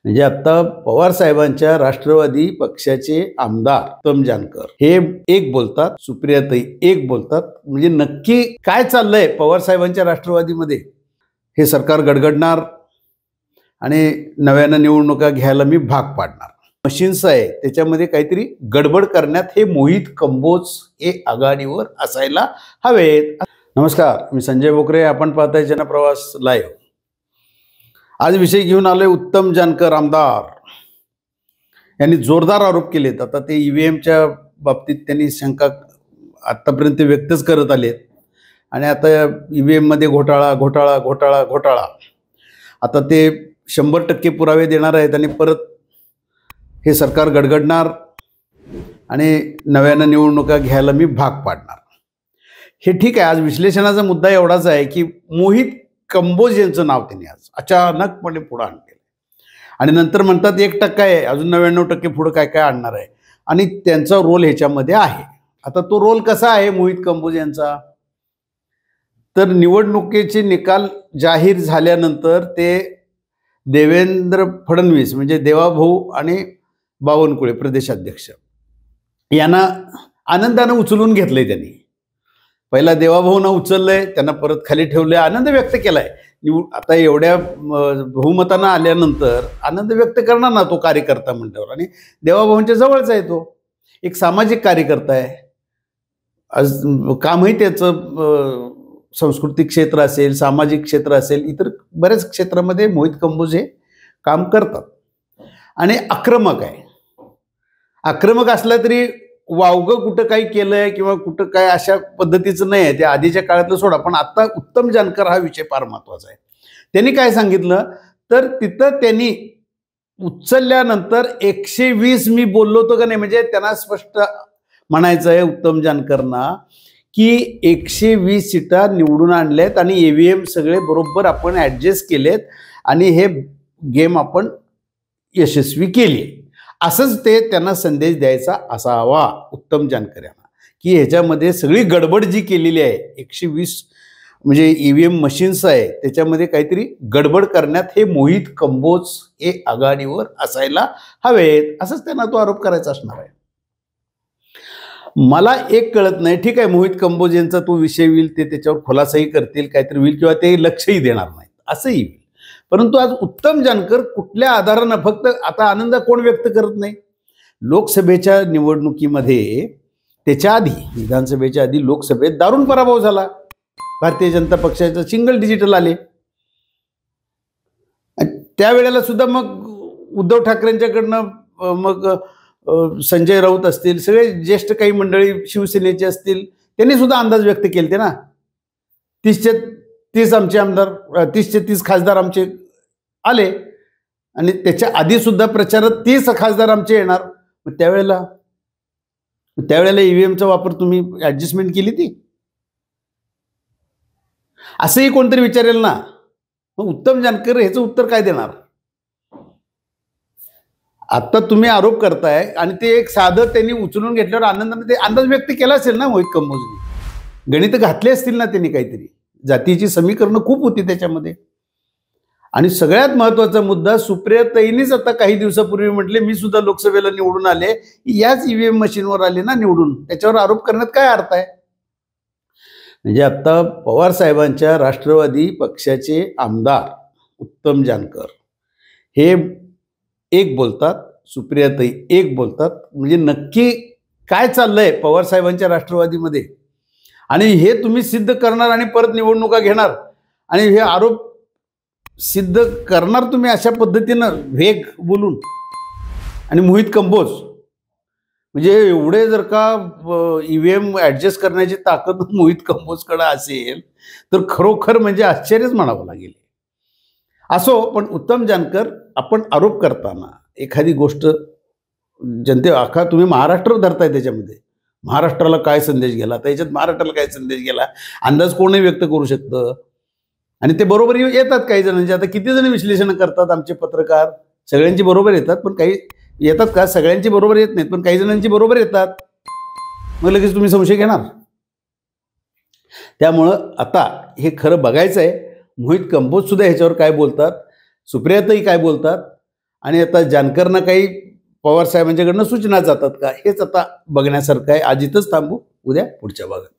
म्हणजे आता पवार साहेबांच्या राष्ट्रवादी पक्षाचे आमदार उत्तम जानकर हे एक बोलतात, सुप्रियाताई एक बोलतात. म्हणजे नक्की काय चाललंय पवार साहेबांच्या राष्ट्रवादीमध्ये हे सरकार गडगडणार आणि नव्यानं निवडणुका घ्यायला मी भाग पाडणार. मशीन्स आहे त्याच्यामध्ये काहीतरी गडबड करण्यात हे मोहित कंबोज हे आघाडीवर असायला हवेत. नमस्कार, मी संजय बोकरे, आपण पाहताय जनप्रवास लाईव्ह. आज विषय घेऊन आलोय उत्तम जानकर आमदार यांनी जोरदार आरोप केलेत. आता ते ईव्हीएमच्या बाबतीत त्यांनी शंका आतापर्यंत व्यक्तच करत आलेत आणि आता ईव्हीएम मध्ये घोटाळा घोटाळा घोटाळा घोटाळा आता ते 100% पुरावे देणार आहेत आणि परत हे सरकार गडगडणार आणि नव्यानं निवडणुका घ्यायला मी भाग पाडणार. हे ठीक आहे. आज विश्लेषणाचा मुद्दा एवढाच आहे की मोहित कंबोज यांचं नाव त्यांनी आज अचानकपणे पुढे आणले आणि नंतर म्हणतात 1% आहे, अजून 99% पुढे काय काय आणणार आहे आणि त्यांचा रोल ह्याच्यामध्ये आहे. आता तो रोल कसा आहे मोहित कंबोज यांचा, तर निवडणुकीचे निकाल जाहीर झाल्यानंतर ते देवेंद्र फडणवीस म्हणजे देवाभाऊ आणि बावनकुळे प्रदेशाध्यक्ष यांना आनंदानं उचलून घेतलंय. त्यांनी पहिला देवाभाऊंना उचललंय, त्यांना परत खाली ठेवलंय, आनंद व्यक्त केलाय. आता एवढ्या बहुमतानं आल्यानंतर आनंद व्यक्त करणार ना तो कार्यकर्ता म्हणल्यावर, आणि देवाभाऊंच्या जवळचा आहे, तो एक सामाजिक कार्यकर्ता आहे. आज कामही त्याचं सांस्कृतिक क्षेत्र असेल, सामाजिक क्षेत्र असेल, इतर बऱ्याच क्षेत्रामध्ये मोहित कंबोज हे काम करतात आणि आक्रमक आहे. आक्रमक असला तरी वावगं कुठं काही केलंय किंवा कुठं काय अशा पद्धतीचं नाही आहे. ते आधीच्या काळातलं सोडा, पण आता उत्तम जानकर हा विषय फार महत्वाचा आहे. त्यांनी काय सांगितलं तर तिथं त्यांनी उचलल्यानंतर 120 मी बोललो होतो का नाही, म्हणजे त्यांना स्पष्ट म्हणायचं आहे उत्तम जानकरना की 120 सीटा निवडून आणल्यात आणि ईव्हीएम सगळे बरोबर आपण ऍडजस्ट केलेत आणि हे गेम आपण यशस्वी केली. असंच ते त्यांना संदेश द्यायचा असावा उत्तम जानकर यांना, की ह्याच्यामध्ये सगळी गडबड जी केलेली आहे 120 म्हणजे ईव्हीएम मशीन्स आहे त्याच्यामध्ये काहीतरी गडबड करण्यात हे मोहित कंबोज हे आघाडीवर असायला हवेत, असंच त्यांना तो आरोप करायचा असणार आहे. मला एक कळत नाही, ठीक आहे मोहित कंबोज यांचा तो विषय होईल, ते त्याच्यावर खुलासाही करतील, काहीतरी होईल किंवा ते लक्षही देणार नाहीत असंही होईल. परंतु आज उत्तम जानकर कुठल्या आधारानं, फक्त आता आनंद कोण व्यक्त करत नाही, लोकसभेच्या निवडणुकीमध्ये त्याच्या आधी विधानसभेच्या आधी लोकसभेत दारुण पराभव झाला. भारतीय जनता पक्षाचं सिंगल डिजिटल आले. त्यावेळेला सुद्धा मग उद्धव ठाकरेंच्याकडनं मग संजय राऊत असतील, सगळे ज्येष्ठ काही मंडळी शिवसेनेचे असतील, त्यांनी सुद्धा अंदाज व्यक्त केले ना, 30 आमचे आमदार, 30 खासदार आमचे आले आणि त्याच्या आधी सुद्धा प्रचारात 30 खासदार आमचे येणार. मग त्यावेळेला ईव्हीएमचा वापर तुम्ही ऍडजस्टमेंट केली ती, असंही कोणतरी विचारेल ना. मग उत्तम जानकर ह्याचं उत्तर काय देणार? आता तुम्ही आरोप करताय आणि ते एक साधं त्यांनी उचलून घेतल्यावर आनंदाने ते अंदाज व्यक्त केला असेल ना मोहित कंबोजने, गणित घातले असतील ना त्यांनी, काहीतरी जातीची समीकरणं खूप होती त्याच्यामध्ये. आणि सगळ्यात महत्वाचा मुद्दा, सुप्रियाताईंनीच आता काही दिवसापूर्वी म्हटले मी सुद्धा लोकसभेला निवडून आले, याच ईव्हीएम मशीनवर आले ना निवडून, त्याच्यावर आरोप करण्यात काय अर्थ आहे? म्हणजे आता पवार साहेबांच्या राष्ट्रवादी पक्षाचे आमदार उत्तम जानकर हे एक बोलतात, सुप्रियाताई एक बोलतात. म्हणजे नक्की काय चाललंय पवार साहेबांच्या राष्ट्रवादीमध्ये आणि हे तुम्ही सिद्ध करणार आणि परत निवडणुका घेणार आणि हे आरोप सिद्ध करणार तुम्ही अशा पद्धतीनं वेग बोलून. आणि मोहित कंबोज म्हणजे एवढे जर का ईव्हीएम ऍडजस्ट करण्याची ताकद मोहित कंबोजकडे असेल तर खरोखर म्हणजे आश्चर्यच म्हणावं लागेल. असो, पण उत्तम जानकर आपण आरोप करताना एखादी गोष्ट अख्खा तुम्ही महाराष्ट्र धरताय, त्याच्यामध्ये महाराष्ट्राला काय संदेश गेला, त्याच्यात महाराष्ट्राला काय संदेश गेला अंदाज कोणीही व्यक्त करू शकतं आणि ते बरोबर येतात. काही जणांचे आता किती जण विश्लेषण करतात आमचे पत्रकार, सगळ्यांची बरोबर येतात, पण काही येतात का सगळ्यांची बरोबर येत नाहीत, पण काही जणांची बरोबर येतात. मग लगेच तुम्ही संशय घेणार. त्यामुळं आता हे खरं बघायचं आहे मोहित कंबोज सुद्धा ह्याच्यावर काय बोलतात, सुप्रियाताई काय बोलतात आणि आता जानकरना काही पवार साहेबांच्याकडनं सूचना जातात का, हेच आता बघण्यासारखं आहे. आज इथंच थांबू, उद्या पुढच्या भागात.